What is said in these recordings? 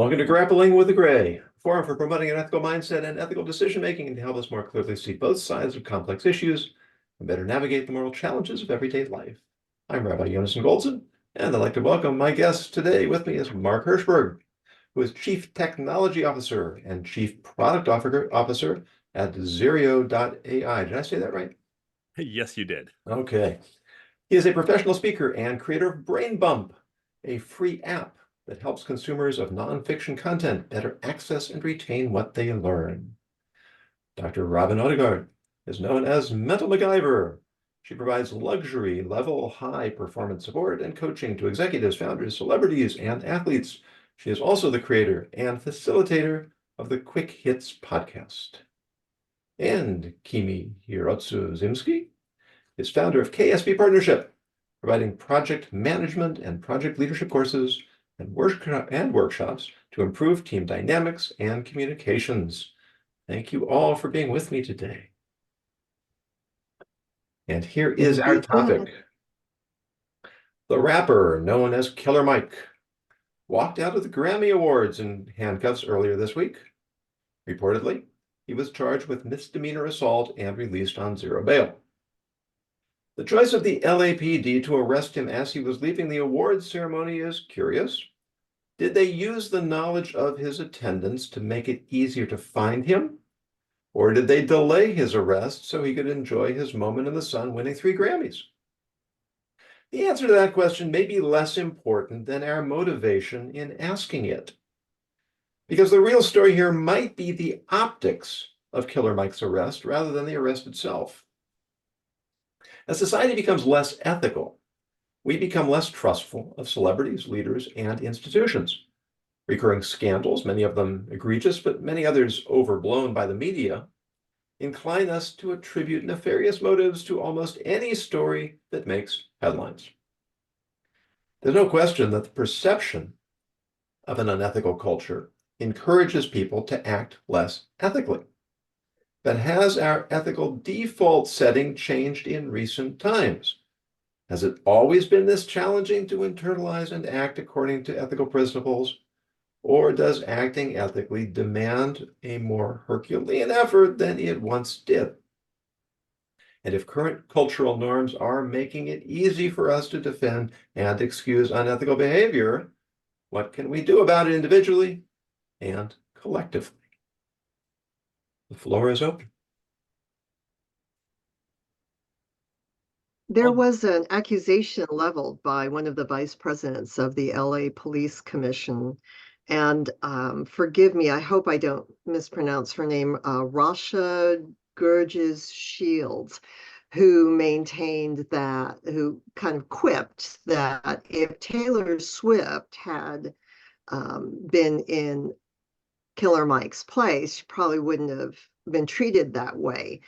Welcome to Grappling with the Gray, a forum for promoting an ethical mindset and ethical decision-making and to help us more clearly see both sides of complex issues and better navigate the moral challenges of everyday life. I'm Rabbi Yonason Goldson, and I'd like to welcome my guest today. With me is Mark Hirschberg, who is Chief Technology Officer and Chief Product Officer at Zero.ai. Did I say that right? Yes, you did. Okay. He is a professional speaker and creator of Brain Bump, a free app that helps consumers of nonfiction content better access and retain what they learn. Dr. Robin Odegaard is known as Mental MacGyver. She provides luxury level high performance support and coaching to executives, founders, celebrities, and athletes. She is also the creator and facilitator of the Quick Hits podcast. And Kimi Hirotsu Zimski is founder of KSB Partnership, providing project management and project leadership courses and workshops to improve team dynamics and communications. Thank you all for being with me today. And here is our topic. The rapper known as Killer Mike walked out of the Grammy Awards in handcuffs earlier this week. Reportedly, he was charged with misdemeanor assault and released on zero bail. The choice of the LAPD to arrest him as he was leaving the awards ceremony is curious. Did they use the knowledge of his attendance to make it easier to find him? Or did they delay his arrest so he could enjoy his moment in the sun winning 3 Grammys? The answer to that question may be less important than our motivation in asking it. Because the real story here might be the optics of Killer Mike's arrest rather than the arrest itself. As society becomes less ethical, we become less trustful of celebrities, leaders, and institutions. Recurring scandals, many of them egregious, but many others overblown by the media, incline us to attribute nefarious motives to almost any story that makes headlines. There's no question that the perception of an unethical culture encourages people to act less ethically. But has our ethical default setting changed in recent times? Has it always been this challenging to internalize and act according to ethical principles? Or does acting ethically demand a more Herculean effort than it once did? And if current cultural norms are making it easy for us to defend and excuse unethical behavior, what can we do about it individually and collectively? The floor is open. There was an accusation leveled by one of the vice presidents of the LA Police Commission. And forgive me, I hope I don't mispronounce her name, Rasha Gurges Shields, who maintained that, who kind of quipped that if Taylor Swift had been in Killer Mike's place, she probably wouldn't have been treated that way.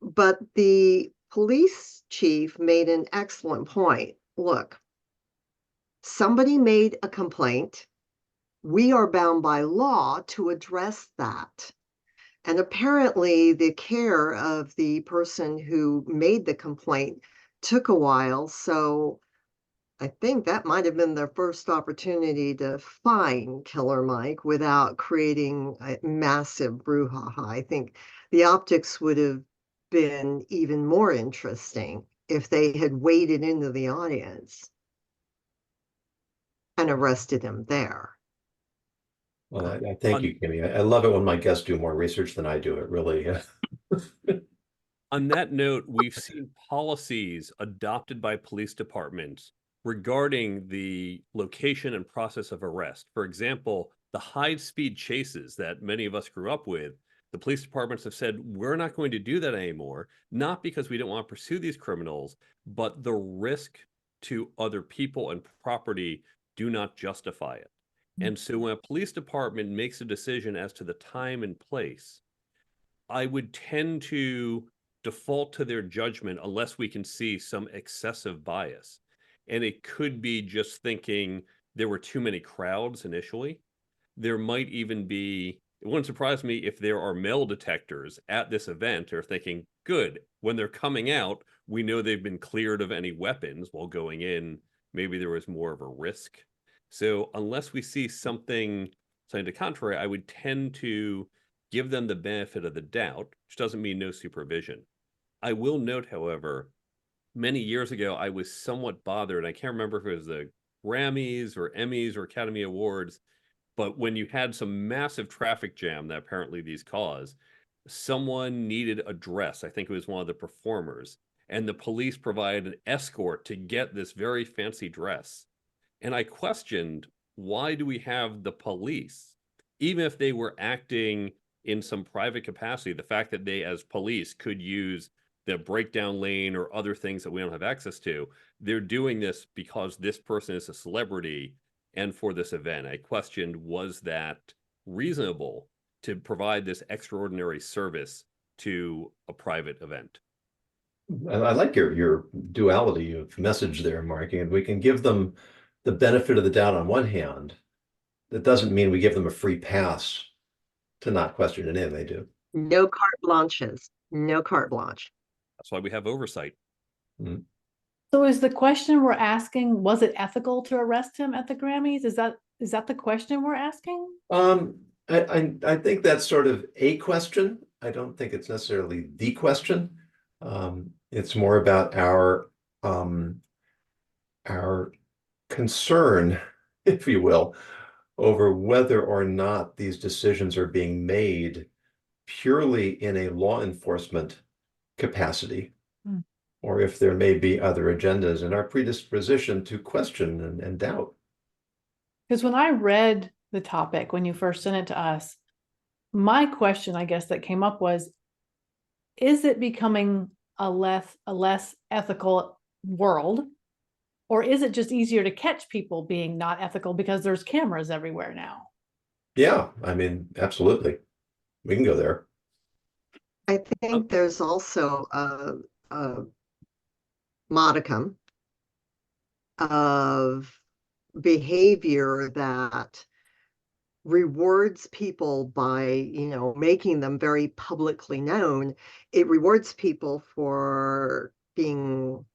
But the police chief made an excellent point. Look, somebody made a complaint. We are bound by law to address that. And apparently the care of the person who made the complaint took a while. So I think that might have been their first opportunity to find Killer Mike without creating a massive brouhaha. I think the optics would have been even more interesting if they had waded into the audience and arrested him there. Well, I thank you, Kimmy. I love it when my guests do more research than I do. It really. On that note, we've seen policies adopted by police departments regarding the location and process of arrest. For example, the high-speed chases that many of us grew up with, the police departments have said, we're not going to do that anymore, not because we don't want to pursue these criminals, but the risk to other people and property do not justify it. And so when a police department makes a decision as to the time and place, I would tend to default to their judgment unless we can see some excessive bias. And it could be just thinking there were too many crowds initially. There might even be, it wouldn't surprise me if there are metal detectors at this event or thinking, good, when they're coming out, we know they've been cleared of any weapons while going in. Maybe there was more of a risk. So unless we see something to the contrary, I would tend to give them the benefit of the doubt, which doesn't mean no supervision. I will note, however, many years ago, I was somewhat bothered. I can't remember if it was the Grammys or Emmys or Academy Awards, but when you had some massive traffic jam that apparently these cause, someone needed a dress. I think it was one of the performers, and the police provided an escort to get this very fancy dress. And I questioned, why do we have the police? Even if they were acting in some private capacity, the fact that they, as police, could use the breakdown lane or other things that we don't have access to, they're doing this because this person is a celebrity and for this event. I questioned, was that reasonable to provide this extraordinary service to a private event? I like your duality of message there, Mark, and we can give them the benefit of the doubt on one hand. That doesn't mean we give them a free pass to not question it in. They do. No carte blanches. No carte blanche. That's why we have oversight. Mm. So is the question we're asking, was it ethical to arrest him at the Grammys? Is that the question we're asking? I think that's sort of a question. I don't think it's necessarily the question. It's more about our concern, if you will, over whether or not these decisions are being made purely in a law enforcement capacity, or if there may be other agendas and our predisposition to question and doubt. Because when I read the topic, when you first sent it to us, my question, I guess, that came up was, is it becoming a less ethical world? Or is it just easier to catch people being not ethical because there's cameras everywhere now? Yeah, I mean, absolutely. We can go there. I think there's also a modicum of behavior that rewards people by, making them very publicly known. It rewards people for being,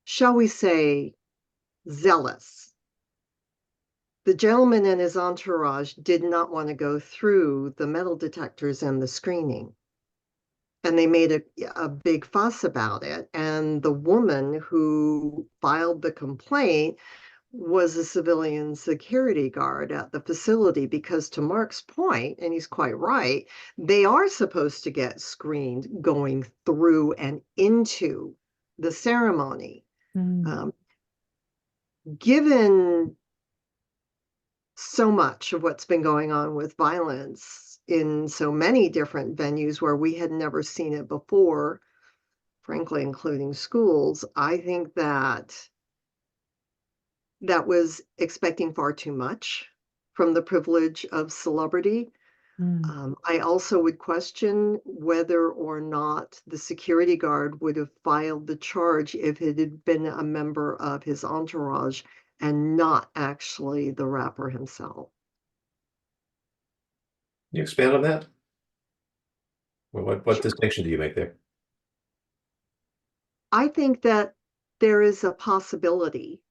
shall we say, zealous. The gentleman and his entourage did not want to go through the metal detectors and the screening. And they made a big fuss about it. And the woman who filed the complaint was a civilian security guard at the facility, because to Mark's point, and he's quite right, they are supposed to get screened going through and into the ceremony. Given so much of what's been going on with violence in so many different venues where we had never seen it before, frankly, including schools, I think that was expecting far too much from the privilege of celebrity. I also would question whether or not the security guard would have filed the charge if it had been a member of his entourage and not actually the rapper himself. Can you expand on that? What Sure. distinction do you make there? I think that there is a possibility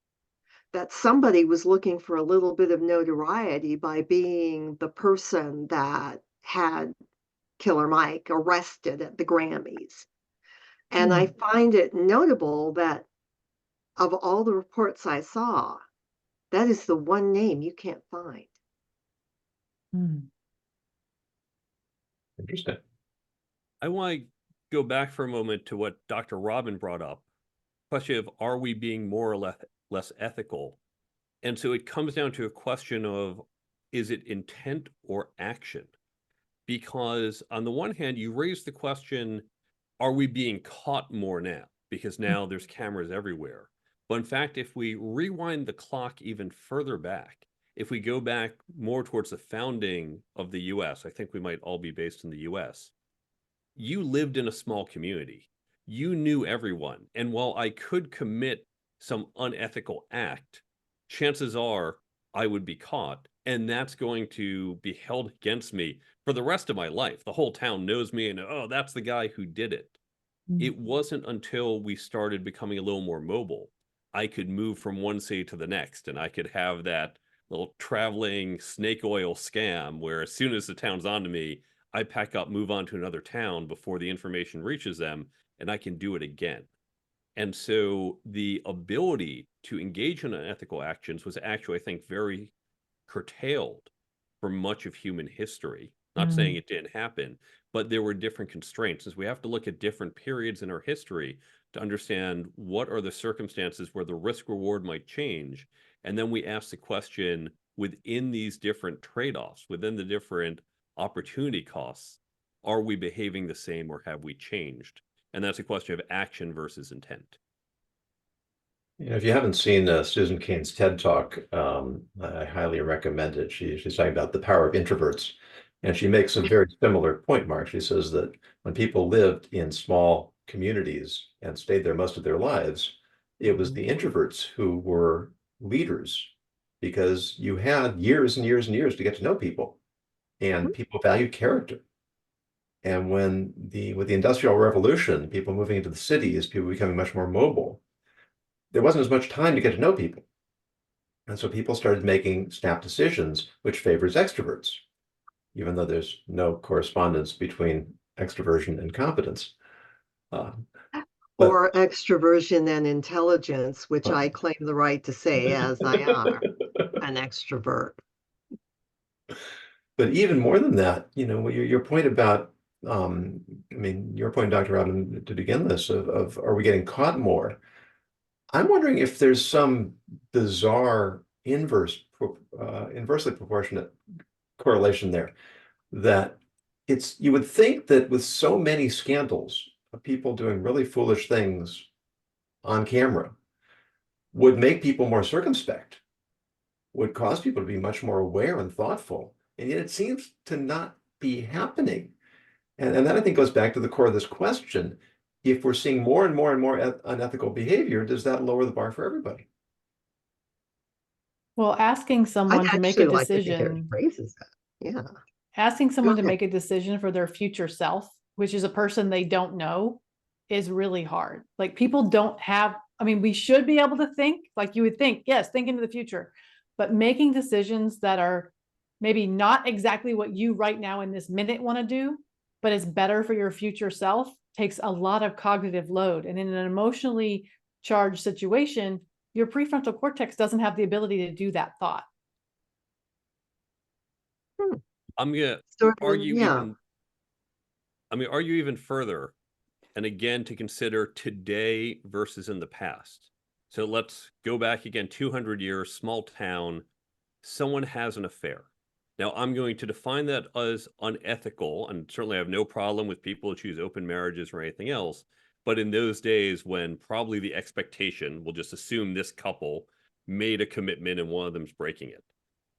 that somebody was looking for a little bit of notoriety by being the person that had Killer Mike arrested at the Grammys. And I find it notable that of all the reports I saw, that is the one name you can't find. Interesting. I want to go back for a moment to what Dr. Robin brought up. Question of, are we being more or less ethical? And so it comes down to a question of, is it intent or action? Because on the one hand, you raise the question, are we being caught more now? Because now there's cameras everywhere. But in fact, if we rewind the clock even further back, if we go back more towards the founding of the US, I think we might all be based in the US. You lived in a small community. You knew everyone. And while I could commit some unethical act, chances are I would be caught, and that's going to be held against me for the rest of my life. The whole town knows me and, oh, that's the guy who did it. It wasn't until we started becoming a little more mobile, I could move from one city to the next, and I could have that little traveling snake oil scam where as soon as the town's onto me, I pack up, move on to another town before the information reaches them, and I can do it again. And so the ability to engage in unethical actions was actually, I think, very curtailed for much of human history. Not saying it didn't happen, but there were different constraints. As we have to look at different periods in our history to understand what are the circumstances where the risk reward might change. And then we ask the question within these different trade-offs, within the different opportunity costs, are we behaving the same or have we changed? And that's a question of action versus intent. You know, if you haven't seen Susan Cain's TED Talk, I highly recommend it. She's talking about the power of introverts. And she makes a very similar point, Mark. She says that when people lived in small communities and stayed there most of their lives, it was the introverts who were leaders because you had years and years and years to get to know people, and people valued character. And with the Industrial Revolution, people moving into the cities, people becoming much more mobile, there wasn't as much time to get to know people. And so people started making snap decisions, which favors extroverts, even though there's no correspondence between extroversion and competence. But Or extroversion and intelligence, which I claim the right to say as I are an extrovert. But even more than that, you know, your point about, I mean, your point, Dr. Rodman, to begin this, of are we getting caught more? I'm wondering if there's some bizarre inversely proportionate correlation there. That you would think that with so many scandals of people doing really foolish things on camera would make people more circumspect, would cause people to be much more aware and thoughtful. And yet it seems to not be happening. And that I think goes back to the core of this question. If we're seeing more and more and more unethical behavior, does that lower the bar for everybody? Well, asking someone to make a decision, Phrases that. Yeah. asking someone to ahead. make a decision for their future self, which is a person they don't know, is really hard. Like people don't have, I mean, we should be able to think like you would think, yes, think into the future, but making decisions that are maybe not exactly what you right now in this minute want to do, but it's better for your future self takes a lot of cognitive load. And in an emotionally charged situation, your prefrontal cortex doesn't have the ability to do that thought. I'm gonna argue even further, and again to consider today versus in the past. So let's go back again 200 years, small town, someone has an affair. Now I'm going to define that as unethical, and certainly I have no problem with people who choose open marriages or anything else. But in those days when probably the expectation, we'll just assume this couple made a commitment and one of them's breaking it.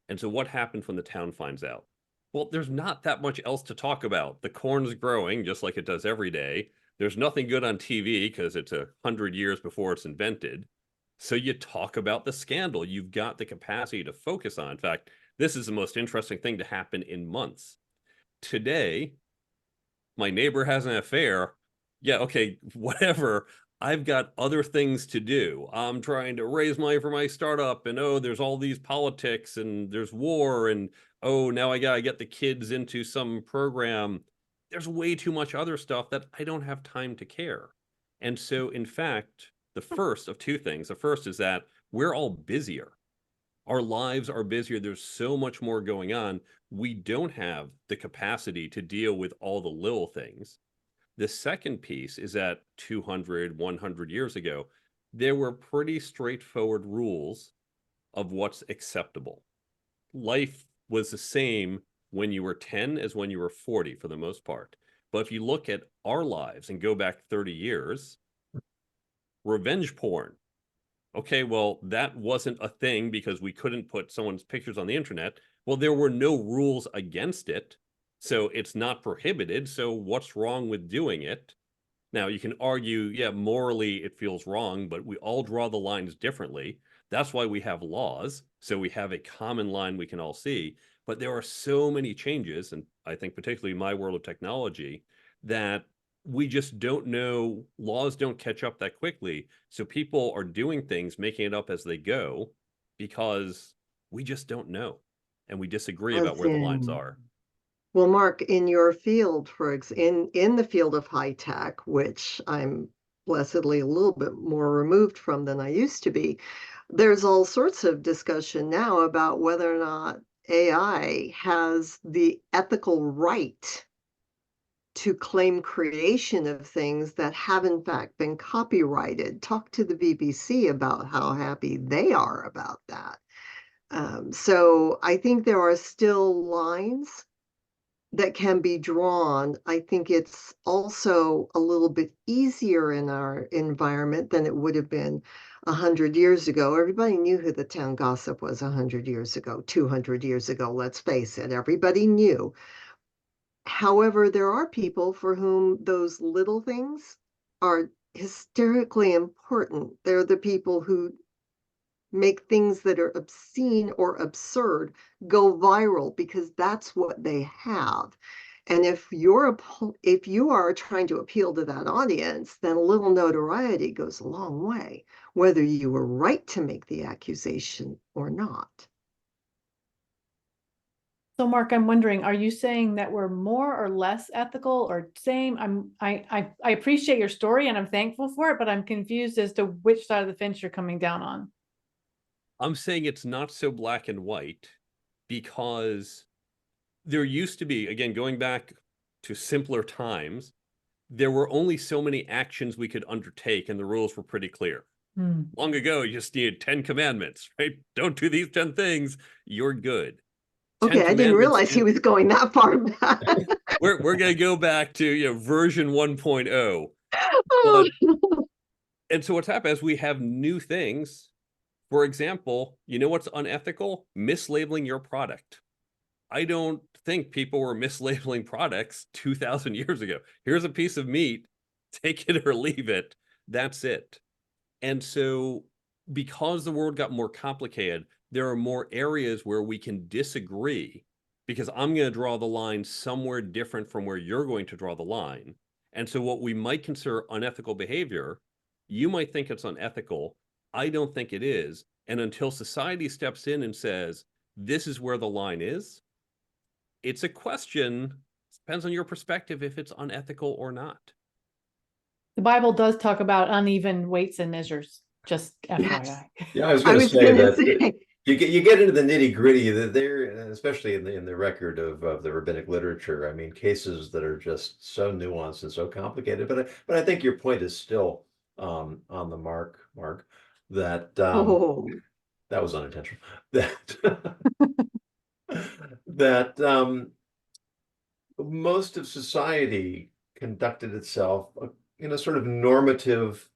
And so what happens when the town finds out? Well, there's not that much else to talk about. The corn's growing just like it does every day. There's nothing good on TV because it's 100 years before it's invented. So you talk about the scandal. You've got the capacity to focus on. In fact, this is the most interesting thing to happen in months. Today, my neighbor has an affair. Yeah, okay, whatever. I've got other things to do. I'm trying to raise money for my startup, and oh, there's all these politics, and there's war, and oh, now I gotta get the kids into some program. There's way too much other stuff that I don't have time to care. And so, in fact, the first of two things. The first is that we're all busier. Our lives are busier. There's so much more going on. We don't have the capacity to deal with all the little things. The second piece is that 200, 100 years ago, there were pretty straightforward rules of what's acceptable. Life was the same when you were 10 as when you were 40 for the most part. But if you look at our lives and go back 30 years, revenge porn. Okay, well, that wasn't a thing because we couldn't put someone's pictures on the internet. Well, there were no rules against it. So it's not prohibited. So what's wrong with doing it? Now, you can argue, yeah, morally it feels wrong, but we all draw the lines differently. That's why we have laws. So we have a common line we can all see. But there are so many changes, and I think particularly in my world of technology, that we just don't know. Laws don't catch up that quickly. So people are doing things, making it up as they go, because we just don't know. And we disagree about As where the lines in- are. Well, Mark, in your field, in the field of high tech, which I'm blessedly a little bit more removed from than I used to be, there's all sorts of discussion now about whether or not AI has the ethical right to claim creation of things that have in fact been copyrighted. Talk to the BBC about how happy they are about that. So I think there are still lines that can be drawn. I think it's also a little bit easier in our environment than it would have been 100 years ago. Everybody knew who the town gossip was 100 years ago, 200 years ago, let's face it. Everybody knew. However, there are people for whom those little things are hysterically important. They're the people who make things that are obscene or absurd go viral because that's what they have. And if you are trying to appeal to that audience, then a little notoriety goes a long way, whether you were right to make the accusation or not. So Mark, I'm wondering, are you saying that we're more or less ethical or same? I appreciate your story and I'm thankful for it, but I'm confused as to which side of the fence you're coming down on. I'm saying it's not so black and white, because there used to be, again, going back to simpler times, there were only so many actions we could undertake, and the rules were pretty clear. Long ago, you just needed 10 commandments, right? Don't do these 10 things, you're good. Okay, I didn't realize he was going that far back. We're going to go back to version 1.0. But, and so what's happened is we have new things. For example, you know what's unethical? Mislabeling your product. I don't think people were mislabeling products 2,000 years ago. Here's a piece of meat, take it or leave it. That's it. And so because the world got more complicated, there are more areas where we can disagree, because I'm going to draw the line somewhere different from where you're going to draw the line. And so what we might consider unethical behavior, you might think it's unethical. I don't think it is. And until society steps in and says, this is where the line is, it's a question. Depends on your perspective if it's unethical or not. The Bible does talk about uneven weights and measures, just FYI. Yes. Yeah, I was going to say gonna that say, you get into the nitty gritty that there, especially in the record of the rabbinic literature. I mean, cases that are just so nuanced and so complicated. But I think your point is still on the mark, Mark. That oh, that was unintentional. That that most of society conducted itself in a sort of normative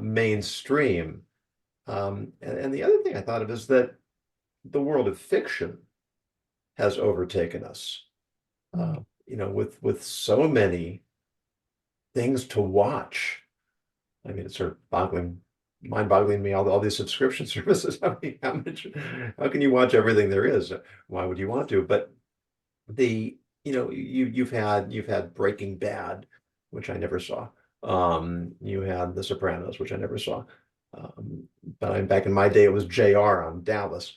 mainstream. And the other thing I thought of is that the world of fiction has overtaken us. With so many things to watch. I mean, it's sort of mind-boggling to me, all these subscription services. How can you watch everything there is? Why would you want to? But you've had Breaking Bad, which I never saw. You had The Sopranos, which I never saw. But I'm back in my day, it was JR on Dallas.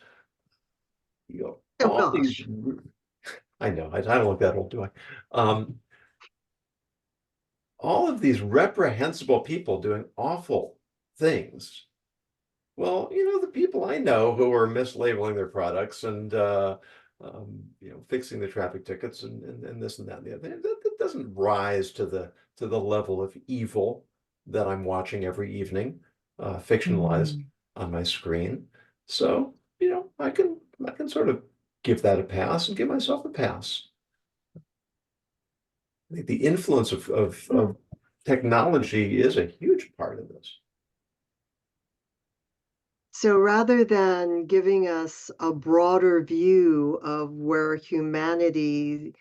All these, I know, I don't look that old, do I? All of these reprehensible people doing awful things. Well, the people I know who are mislabeling their products and fixing the traffic tickets and this and that and the other, that doesn't rise to the level of evil that I'm watching every evening, fictionalized on my screen. So, I can sort of give that a pass and give myself a pass. I think the influence of technology is a huge part of this. So rather than giving us a broader view of where humanity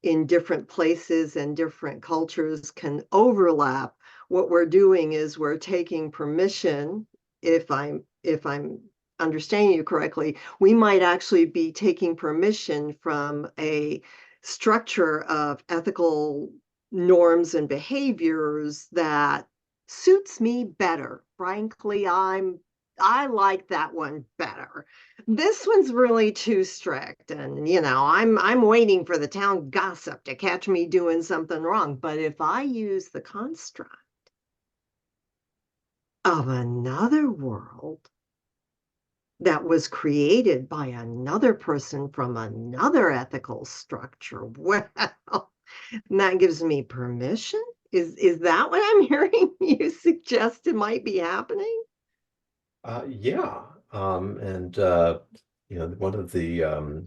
in different places and different cultures can overlap, what we're doing is we're taking permission, if I'm understanding you correctly, we might actually be taking permission from a structure of ethical norms and behaviors that suits me better. Frankly, I like that one better. This one's really too strict, and I'm waiting for the town gossip to catch me doing something wrong. But if I use the construct of another world that was created by another person from another ethical structure, well, that gives me permission. Is that what I'm hearing you suggest it might be happening? Yeah. And one of the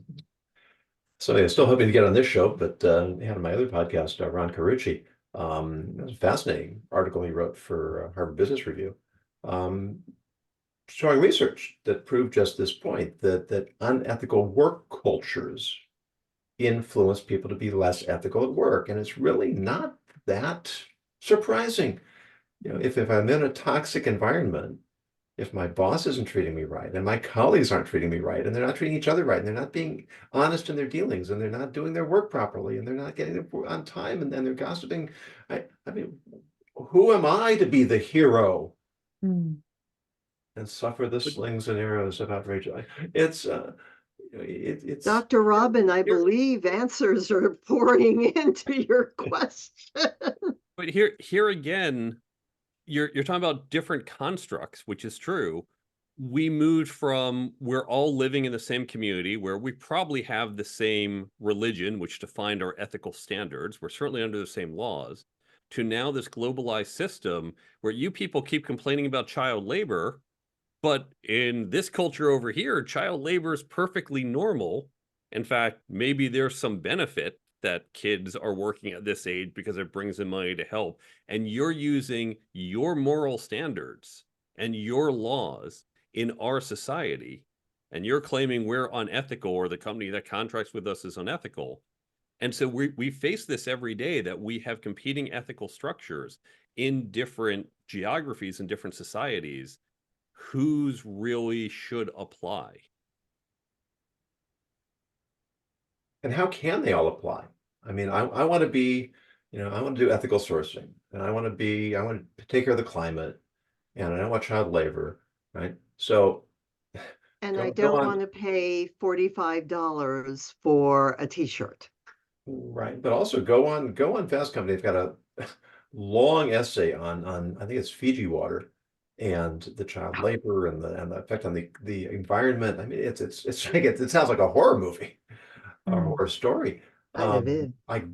so I'm still hoping to get on this show, but had on my other podcast, Ron Carucci. It was a fascinating article he wrote for Harvard Business Review, showing research that proved just this point, that unethical work cultures influence people to be less ethical at work. And it's really not that surprising. If I'm in a toxic environment, if my boss isn't treating me right and my colleagues aren't treating me right and they're not treating each other right and they're not being honest in their dealings and they're not doing their work properly and they're not getting it on time and they're gossiping, I mean, who am I to be the hero and suffer the slings and arrows of outrage? It's Dr. Robin, I believe answers are pouring into your question. But here again, you're talking about different constructs, which is true. We moved from we're all living in the same community where we probably have the same religion, which defined our ethical standards. We're certainly under the same laws, to now this globalized system where you people keep complaining about child labor. But in this culture over here, child labor is perfectly normal. In fact, maybe there's some benefit that kids are working at this age because it brings them money to help. And you're using your moral standards and your laws in our society. And you're claiming we're unethical or the company that contracts with us is unethical. And so we face this every day, that we have competing ethical structures in different geographies and different societies. Whose really should apply? And how can they all apply? I mean, I want to be, I want to do ethical sourcing, and I want to take care of the climate, and I don't want child labor, right? So And go I go don't on, want to pay $45 for a t-shirt. right? But also go on Fast Company. They've got a long essay on I think it's Fiji water and the child labor and the effect on the environment. I mean, it's like it sounds like a horror movie. Or a story. Kind of is. Like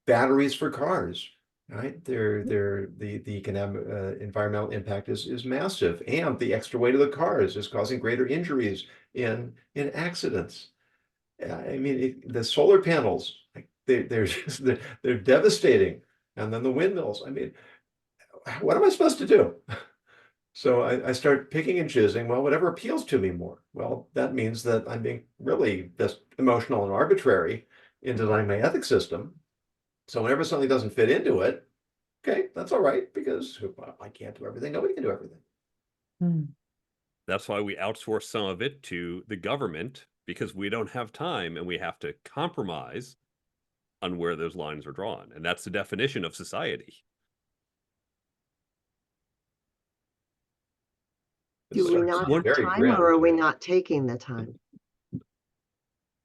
batteries for cars, right? The economic environmental impact is massive, and the extra weight of the cars is causing greater injuries in accidents. I mean, the solar panels, like they're just they're devastating, and then the windmills. I mean, what am I supposed to do? So I start picking and choosing, well, whatever appeals to me more. Well, that means that I'm being really just emotional and arbitrary in designing my ethics system. So whenever something doesn't fit into it, okay, that's all right, because I can't do everything. Nobody can do everything. That's why we outsource some of it to the government, because we don't have time and we have to compromise on where those lines are drawn. And that's the definition of society. Do we not have time, or are we not taking the time?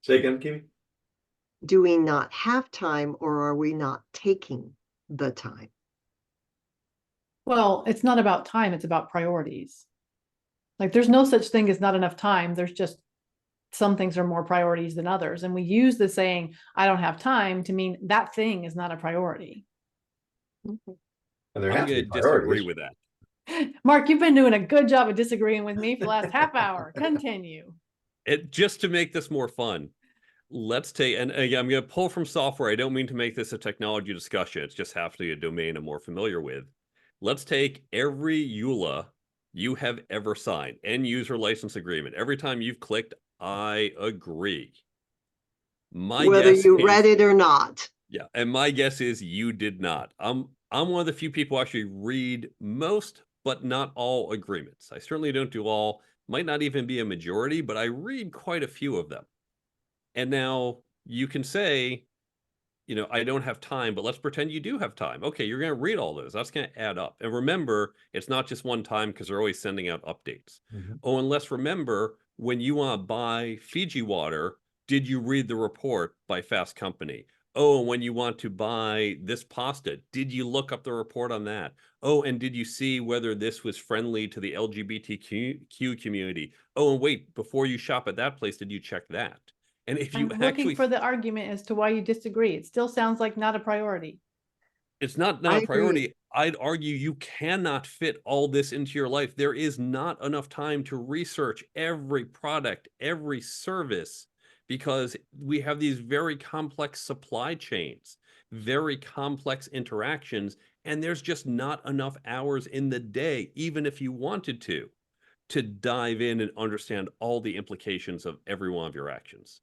Say again, Kimi? Do we not have time, or are we not taking the time? Well, it's not about time, it's about priorities. Like there's no such thing as not enough time. There's just some things are more priorities than others. And we use the saying, I don't have time, to mean that thing is not a priority. And there I'm have to going be to disagree priorities. with that. Mark, you've been doing a good job of disagreeing with me for the last half hour. Continue. Just to make this more fun, let's take, and again, I'm going to pull from software. I don't mean to make this a technology discussion. It's just have to be a domain I'm more familiar with. Let's take every EULA you have ever signed, end user license agreement. Every time you've clicked, I agree. Whether you read it or not. Yeah, and my guess is you did not. I'm one of the few people who actually read most, but not all agreements. I certainly don't do all, might not even be a majority, but I read quite a few of them. And now you can say, I don't have time, but let's pretend you do have time. Okay, you're going to read all those. That's going to add up. And remember, it's not just one time because they're always sending out updates. Oh, and let's remember, when you want to buy Fiji water, did you read the report by Fast Company? Oh, and when you want to buy this pasta, did you look up the report on that? Oh, and did you see whether this was friendly to the LGBTQ community? Oh, and wait, before you shop at that place, did you check that? And if you I'm looking actually for the argument as to why you disagree. It still sounds like not a priority. It's not I a agree. priority. I'd argue you cannot fit all this into your life. There is not enough time to research every product, every service, because we have these very complex supply chains, very complex interactions, and there's just not enough hours in the day, even if you wanted to dive in and understand all the implications of every one of your actions.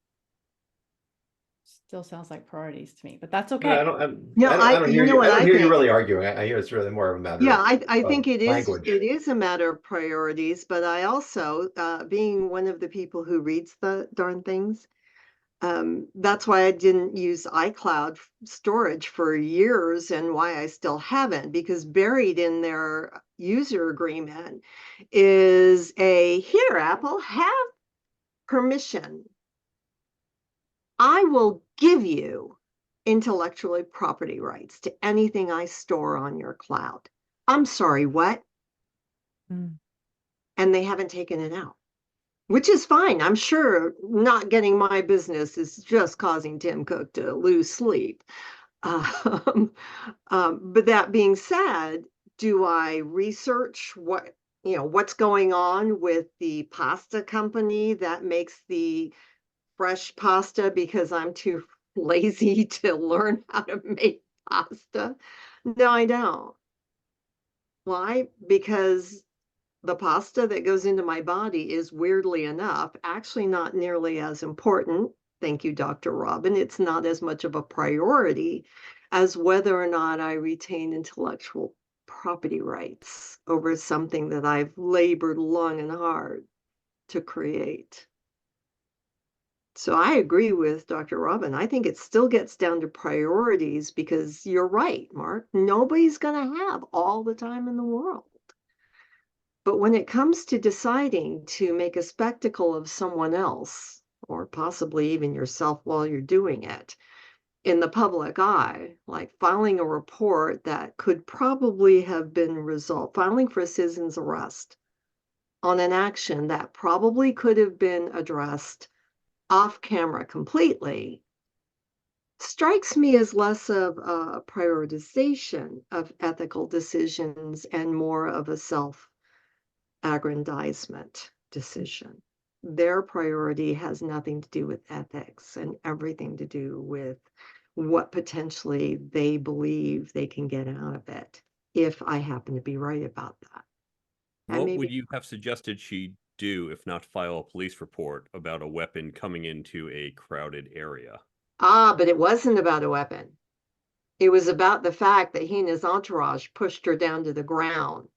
Still sounds like priorities to me, but that's I okay. don't You hear know you. what I don't I hear you think? really arguing. I hear it's really more of a matter Yeah, of I think it language. is a matter of priorities, but I also, being one of the people who reads the darn things, that's why I didn't use iCloud storage for years and why I still haven't, because buried in their user agreement is here, Apple, have permission. I will give you intellectual property rights to anything I store on your cloud. I'm sorry, what? Mm. And they haven't taken it out, which is fine. I'm sure not getting my business is just causing Tim Cook to lose sleep. Um, but that being said, do I research what's going on with the pasta company that makes the fresh pasta because I'm too lazy to learn how to make pasta? No, I don't. Why? Because the pasta that goes into my body is, weirdly enough, actually not nearly as important. Thank you, Dr. Robin. It's not as much of a priority as whether or not I retain intellectual property rights over something that I've labored long and hard to create. So I agree with Dr. Robin. I think it still gets down to priorities, because you're right, Mark. Nobody's going to have all the time in the world. But when it comes to deciding to make a spectacle of someone else, or possibly even yourself while you're doing it, in the public eye, like filing a report that could probably have been resolved, filing for a citizen's arrest on an action that probably could have been addressed off camera completely, strikes me as less of a prioritization of ethical decisions and more of a self-aggrandizement decision. Their priority has nothing to do with ethics and everything to do with what potentially they believe they can get out of it, if I happen to be right about that. And What maybe would you have suggested she do if not file a police report about a weapon coming into a crowded area? but it wasn't about a weapon. It was about the fact that he and his entourage pushed her down to the ground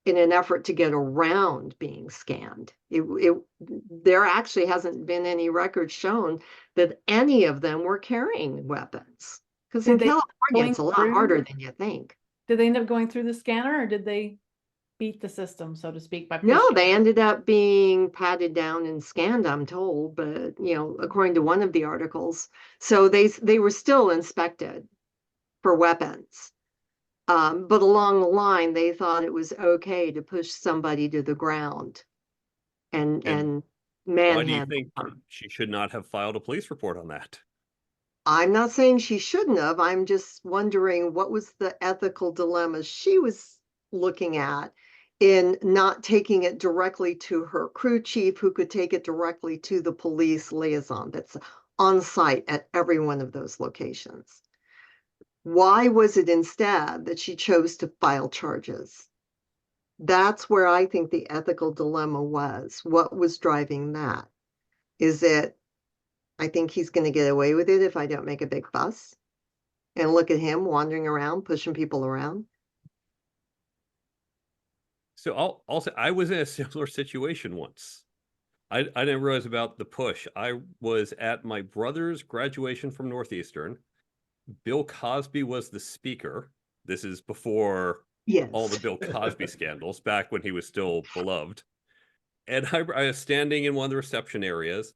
in an effort to get around being scanned. There actually hasn't been any record shown that any of them were carrying weapons. Because in Did they end up California, going it's a lot through- harder than you think. Did they end up going through the scanner, or did they beat the system, so to speak, by No, pushing? they ended up being patted down and scanned, I'm told, but according to one of the articles. So they were still inspected for weapons. But along the line, they thought it was okay to push somebody to the ground and And why do you manhandle think them. she should not have filed a police report on that? I'm not saying she shouldn't have. I'm just wondering what was the ethical dilemma she was looking at in not taking it directly to her crew chief, who could take it directly to the police liaison that's on site at every one of those locations. Why was it instead that she chose to file charges? That's where I think the ethical dilemma was. What was driving that? Is it, I think he's going to get away with it if I don't make a big fuss? And look at him wandering around, pushing people around. So I'll say I was in a similar situation once. I didn't realize about the push. I was at my brother's graduation from Northeastern, Bill Cosby was the speaker. This is before all the Yes. Bill Cosby scandals, back when he was still beloved. And I was standing in one of the reception areas,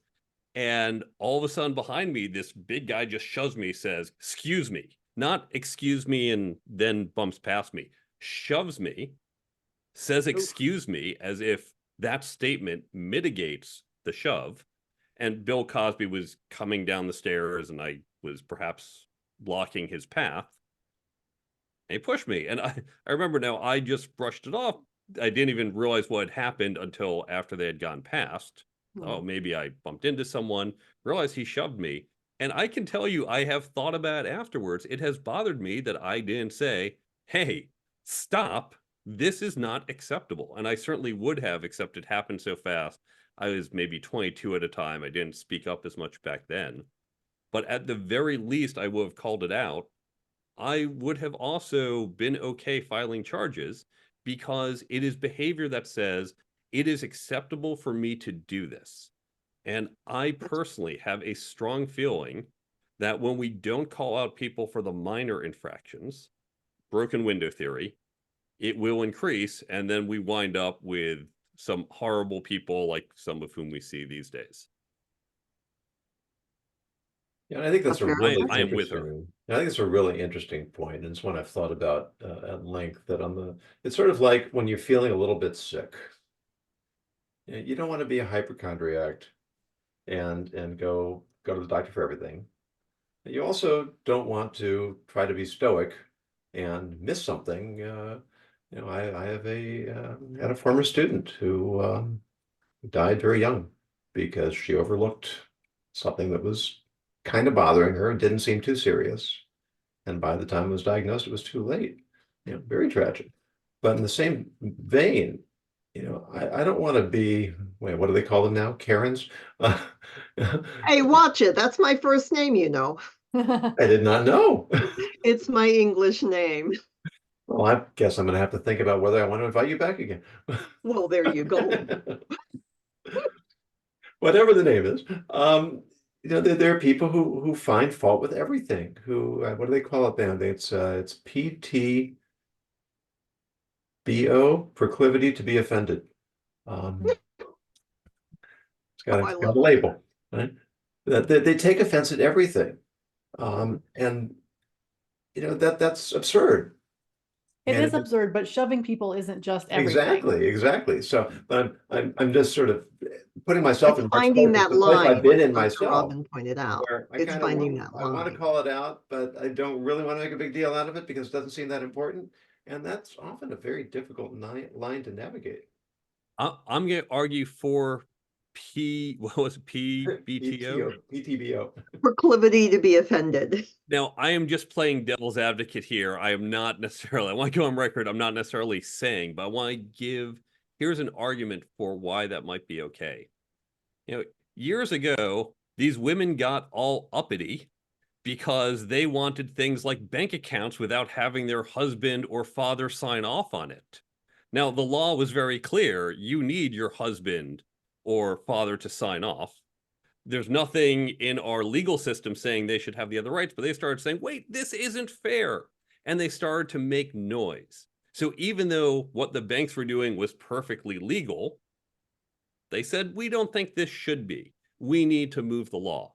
and all of a sudden behind me, this big guy just shoves me, says, "Excuse me." Not "excuse me," and then bumps past me. Shoves me, says Oof. "excuse me," as if that statement mitigates the shove. And Bill Cosby was coming down the stairs, and I was perhaps blocking his path. And he pushed me. And I remember now, I just brushed it off. I didn't even realize what had happened until after they had gone past. Oh, maybe I bumped into someone, realized he shoved me. And I can tell you, I have thought about it afterwards. It has bothered me that I didn't say, "Hey, stop. This is not acceptable." And I certainly would have, except it happened so fast. I was maybe 22 at a time. I didn't speak up as much back then. But at the very least, I would have called it out. I would have also been okay filing charges, because it is behavior that says it is acceptable for me to do this. And I personally have a strong feeling that when we don't call out people for the minor infractions, broken window theory, it will increase. And then we wind up with some horrible people like some of whom we see these days. Yeah, and I think that's a Okay. really I am with her. interesting. I think it's a really interesting point, and it's one I've thought about at length. That it's sort of like when you're feeling a little bit sick. You don't want to be a hypochondriac and go to the doctor for everything. You also don't want to try to be stoic and miss something. I have had a former student who died very young because she overlooked something that was kind of bothering her and didn't seem too serious. And by the time it was diagnosed, it was too late. Very tragic. But in the same vein, I don't want to be, wait, what do they call them now? Karens? Hey, watch it. That's my first name, you know. I did not know. It's my English name. Well, I guess I'm going to have to think about whether I want to invite you back again. Well, there you go. Whatever the name is. There are people who find fault with everything. Who, what do they call it then? It's PTBO, proclivity to be offended. It's got I a love label, right? They take offense at everything. And that's absurd. It And is absurd, but shoving people isn't just everything. Exactly. So, but I'm just sort of putting myself in It's finding that the place line, I've been in like Dr. myself, Robin pointed out. where I It's kind of finding that I want to line. call it out, but I don't really want to make a big deal out of it because it doesn't seem that important. And that's often a very difficult line to navigate. I'm going to argue for what was it, PBTO? PTBO. Proclivity to be offended. Now, I am just playing devil's advocate here. I am not necessarily, I want to go on record, I'm not necessarily saying, but I want to give, here's an argument for why that might be okay. Years ago, these women got all uppity because they wanted things like bank accounts without having their husband or father sign off on it. Now, the law was very clear. You need your husband or father to sign off. There's nothing in our legal system saying they should have the other rights, but they started saying, wait, this isn't fair. And they started to make noise. So even though what the banks were doing was perfectly legal, they said, we don't think this should be. We need to move the law.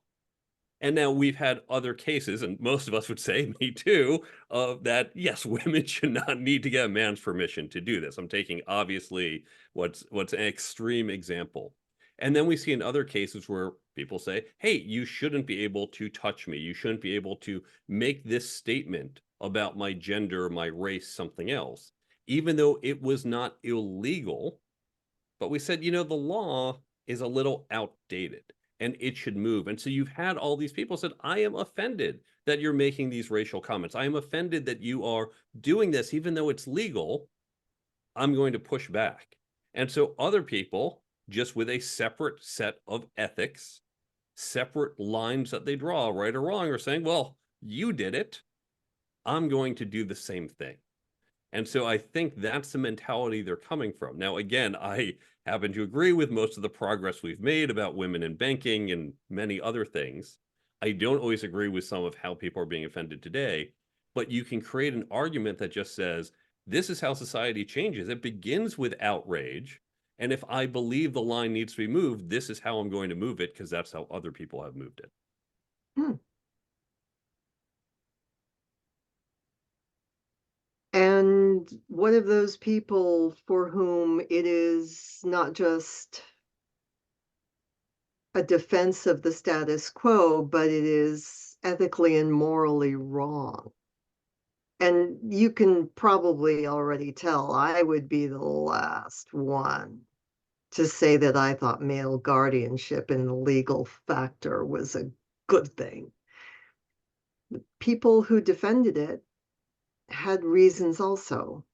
And now we've had other cases, and most of us would say, me too, of that, yes, women should not need to get a man's permission to do this. I'm taking, obviously, what's an extreme example. And then we see in other cases where people say, hey, you shouldn't be able to touch me. You shouldn't be able to make this statement about my gender, my race, something else, even though it was not illegal. But we said, the law is a little outdated and it should move. And so you've had all these people said, I am offended that you're making these racial comments. I am offended that you are doing this, even though it's legal. I'm going to push back. And so other people, just with a separate set of ethics, separate lines that they draw, right or wrong, are saying, well, you did it. I'm going to do the same thing. And so I think that's the mentality they're coming from. Now, again, I happen to agree with most of the progress we've made about women in banking and many other things. I don't always agree with some of how people are being offended today, but you can create an argument that just says, this is how society changes. It begins with outrage. And if I believe the line needs to be moved, this is how I'm going to move it, because that's how other people have moved it. Hmm. And what of those people for whom it is not just a defense of the status quo, but it is ethically and morally wrong? And you can probably already tell I would be the last one to say that I thought male guardianship in the legal factor was a good thing. The people who defended it had reasons also.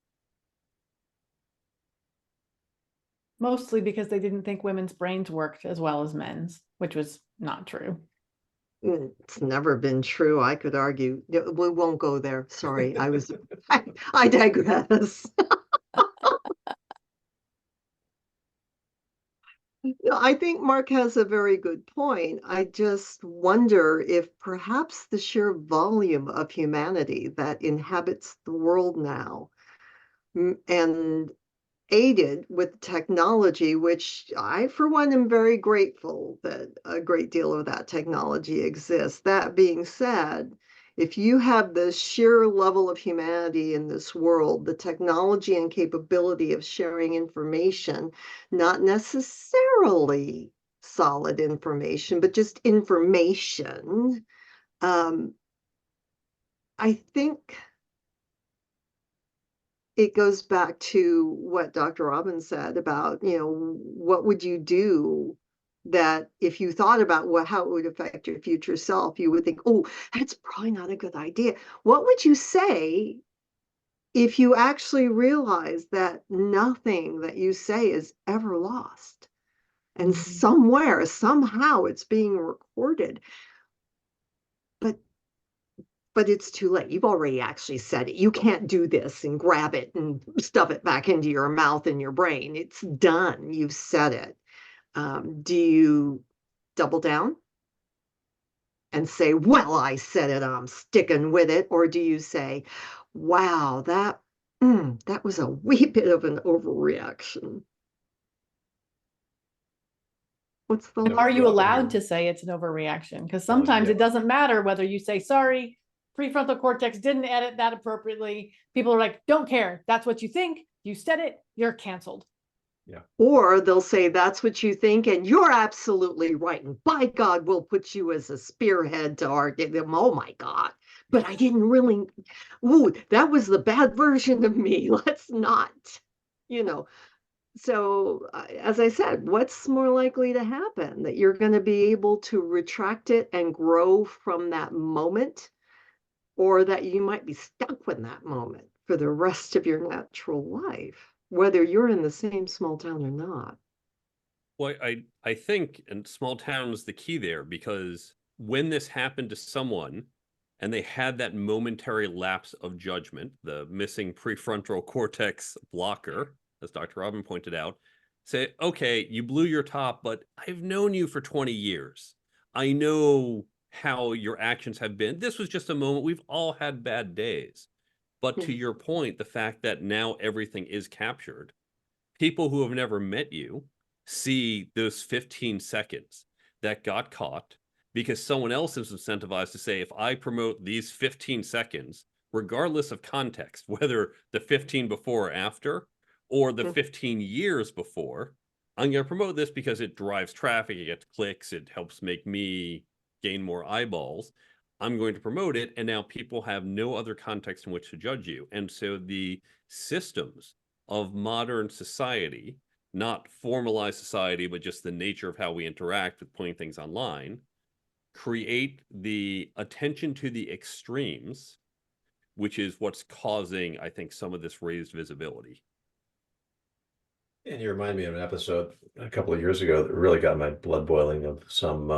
Mostly because they didn't think women's brains worked as well as men's, which was not true. It's never been true. I could argue. We won't go there. Sorry, I digress. No, I think Mark has a very good point. I just wonder if perhaps the sheer volume of humanity that inhabits the world now, and aided with technology, which I, for one, am very grateful that a great deal of that technology exists. That being said, if you have the sheer level of humanity in this world, the technology and capability of sharing information, not necessarily solid information, but just information, I think it goes back to what Dr. Robbins said about, what would you do that if you thought about how it would affect your future self, you would think, oh, that's probably not a good idea. What would you say if you actually realize that nothing that you say is ever lost? And somewhere, somehow it's being recorded. But it's too late. You've already actually said it. You can't do this and grab it and stuff it back into your mouth and your brain. It's done. You've said it. Do you double down and say, well, I said it, I'm sticking with it? Or do you say, wow, that was a wee bit of an overreaction? What's the Are you allowed to say it's an overreaction? Because sometimes it doesn't matter whether you say, sorry, prefrontal cortex didn't edit that appropriately. People are like, don't care. That's what you think. You said it. You're canceled. Yeah. Or they'll say, that's what you think, and you're absolutely right. And by God, we'll put you as a spearhead to argue them. Oh my God. But I didn't really, that was the bad version of me. Let's not, So, as I said, what's more likely to happen? That you're going to be able to retract it and grow from that moment, or that you might be stuck with that moment for the rest of your natural life, whether you're in the same small town or not. Well, I think, and small town is the key there, because when this happened to someone and they had that momentary lapse of judgment, the missing prefrontal cortex blocker, as Dr. Robin pointed out, say, okay, you blew your top, but I've known you for 20 years. I know how your actions have been. This was just a moment. We've all had bad days. But to your point, the fact that now everything is captured, people who have never met you see those 15 seconds that got caught because someone else is incentivized to say, if I promote these 15 seconds, regardless of context, whether the 15 before or after, or the 15 years before, I'm going to promote this because it drives traffic, it gets clicks, it helps make me gain more eyeballs. I'm going to promote it, and now people have no other context in which to judge you. And so the systems of modern society, not formalized society, but just the nature of how we interact with putting things online, create the attention to the extremes, which is what's causing, I think, some of this raised visibility. And you remind me of an episode a couple of years ago that really got my blood boiling, of some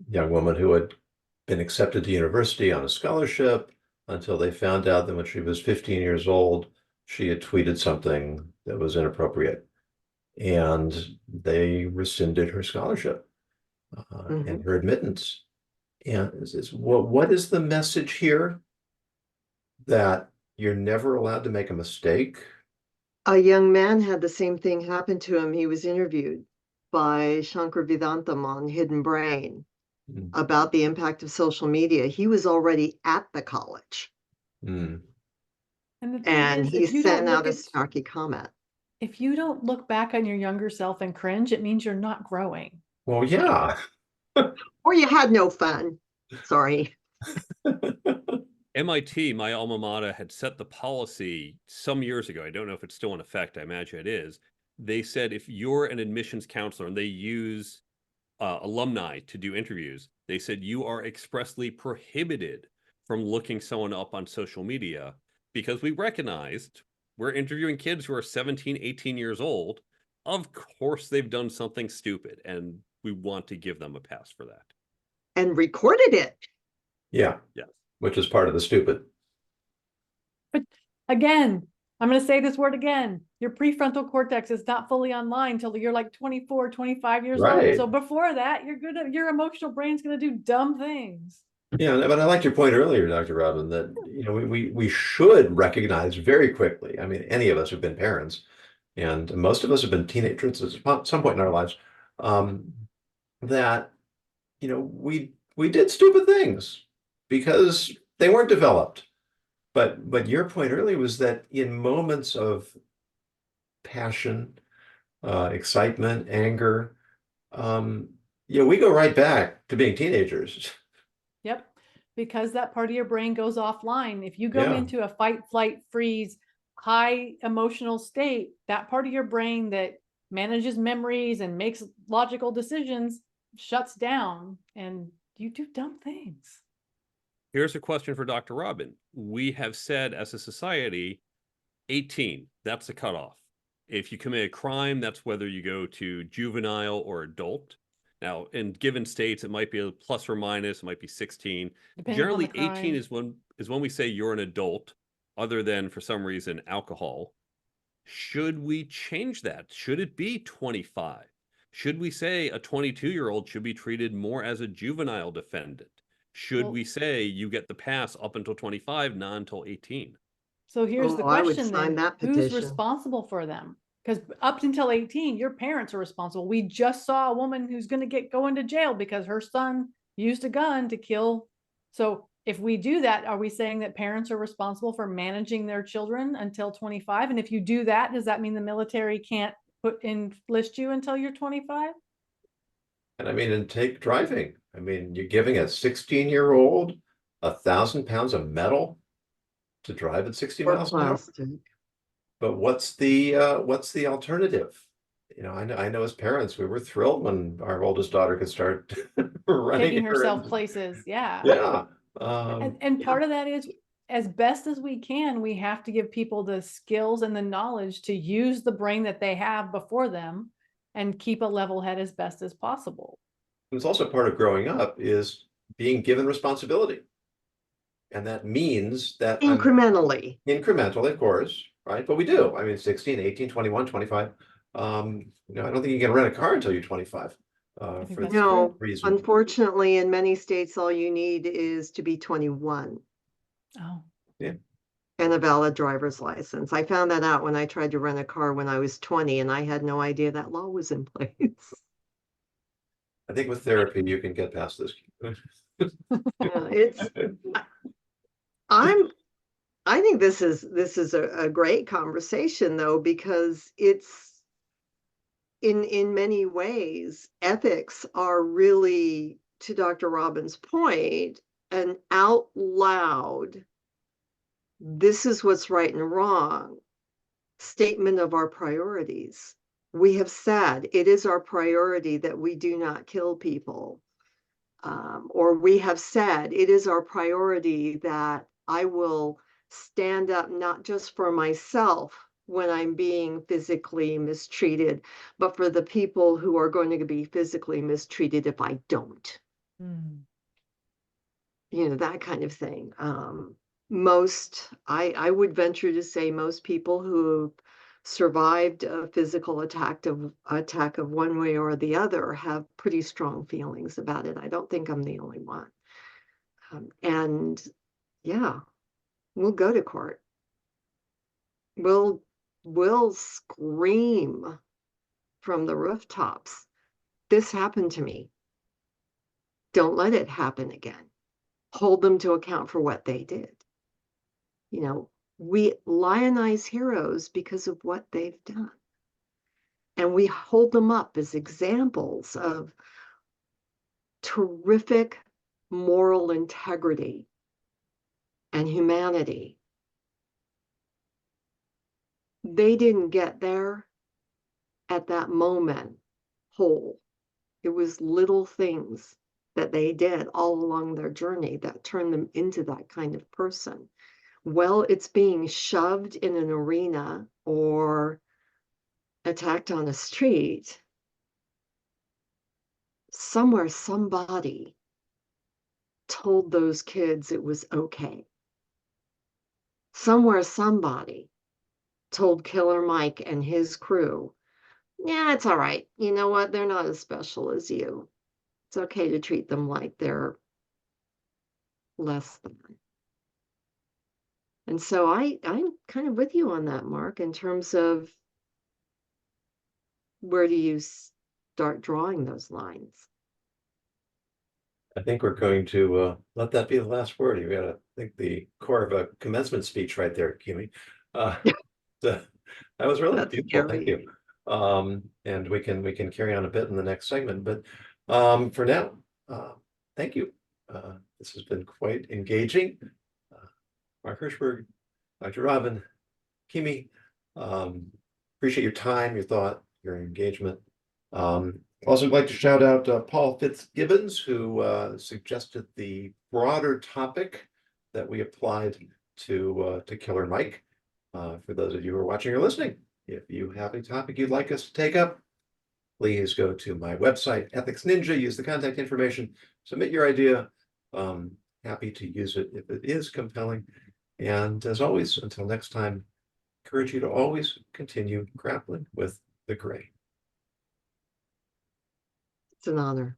young woman who had been accepted to university on a scholarship until they found out that when she was 15 years old, she had tweeted something that was inappropriate, and they rescinded her scholarship. and her admittance. And what is the message here? That you're never allowed to make a mistake? A young man had the same thing happen to him. He was interviewed by Shankar Vedantam on Hidden Brain Mm. about the impact of social media. He was already at the college. Mm. And the thing And is, he if you sent don't out look a at, snarky comment. if you don't look back on your younger self and cringe, it means you're not growing. Well, yeah. Or you had no fun. Sorry. MIT, my alma mater, had set the policy some years ago. I don't know if it's still in effect. I imagine it is. They said if you're an admissions counselor and they use alumni to do interviews, they said you are expressly prohibited from looking someone up on social media because we recognized we're interviewing kids who are 17, 18 years old. Of course, they've done something stupid, and we want to give them a pass for that. And recorded it. Yeah. Yes. Which is part of the stupid. But again, I'm going to say this word again. Your prefrontal cortex is not fully online until you're like 24, 25 years old. Right. So before that, your emotional brain's going to do dumb things. Yeah, but I liked your point earlier, Dr. Robin, that we should recognize very quickly. I mean, any of us have been parents, and most of us have been teenagers at some point in our lives, that we did stupid things because they weren't developed. But your point earlier was that in moments of passion, excitement, anger, we go right back to being teenagers. Yep. Because that part of your brain goes offline. If you go Yeah. into a fight, flight, freeze, high emotional state, that part of your brain that manages memories and makes logical decisions shuts down, and you do dumb things. Here's a question for Dr. Robin. We have said as a society, 18, that's the cutoff. If you commit a crime, that's whether you go to juvenile or adult. Now, in given states, it might be a plus or minus, it might be 16. Depending upon the Generally, 18 crime. is when we say you're an adult, other than for some reason alcohol. Should we change that? Should it be 25? Should we say a 22-year-old should be treated more as a juvenile defendant? Should Well- we say you get the pass up until 25, not until 18? So here's the I would question sign then. that Who's petition. responsible for them? Because up until 18, your parents are responsible. We just saw a woman who's going to go into jail because her son used a gun to kill. So if we do that, are we saying that parents are responsible for managing their children until 25? And if you do that, does that mean the military can't enlist you until you're 25? And I mean, and take driving. I mean, you're giving a 16-year-old 1,000 pounds of metal to drive at 60 Or miles an hour. plastic. But what's the alternative? I know as parents, we were thrilled when our oldest daughter could start running Taking herself errands. places. Yeah. Yeah. And part of that is, as best as we can, we have to give people the skills and the knowledge to use the brain that they have before them and keep a level head as best as possible. It's also part of growing up is being given responsibility. And that means that Incrementally. incremental, of course, right? But we do. I mean, 16, 18, 21, 25. I don't think you can rent a car until you're 25. I think For that's this No, reason. unfortunately, in many states, all you need is to be 21 Oh, and a valid driver's license. I found that out when I tried to rent a car when I was 20, and I had no idea that law was in place. I think with therapy, you can get past this. It's I think this is a great conversation though, because it's in many ways, ethics are really, to Dr. Robin's point, an out loud, this is what's right and wrong statement of our priorities. We have said it is our priority that we do not kill people. Or we have said it is our priority that I will stand up not just for myself when I'm being physically mistreated, but for the people who are going to be physically mistreated if I don't. That kind of thing. I would venture to say most people who survived a physical attack of one way or the other have pretty strong feelings about it. I don't think I'm the only one. And yeah, we'll go to court. We'll scream from the rooftops. This happened to me. Don't let it happen again. Hold them to account for what they did. You know, we lionize heroes because of what they've done. And we hold them up as examples of terrific moral integrity and humanity. They didn't get there at that moment whole. It was little things that they did all along their journey that turned them into that kind of person. Well, it's being shoved in an arena or attacked on a street. Somewhere, somebody told those kids it was okay. Somewhere, somebody told Killer Mike and his crew, yeah, it's all right. You know what? They're not as special as you. It's okay to treat them like they're less than. And so I'm kind of with you on that, Mark, in terms of where do you start drawing those lines? I think we're going to let that be the last word. You got to think the core of a commencement speech right there, Kimi. That was really That's beautiful. Thank scary. you. And we can carry on a bit in the next segment, but for now, thank you. This has been quite engaging. Mark Hirschberg, Dr. Robin, Kimi, appreciate your time, your thought, your engagement. Also, I'd like to shout out Paul Fitzgibbons, who suggested the broader topic that we applied to Killer Mike. For those of you who are watching or listening, if you have a topic you'd like us to take up, please go to my website, Ethics Ninja, use the contact information, submit your idea. Happy to use it if it is compelling. And as always, until next time, encourage you to always continue grappling with the gray. It's an honor.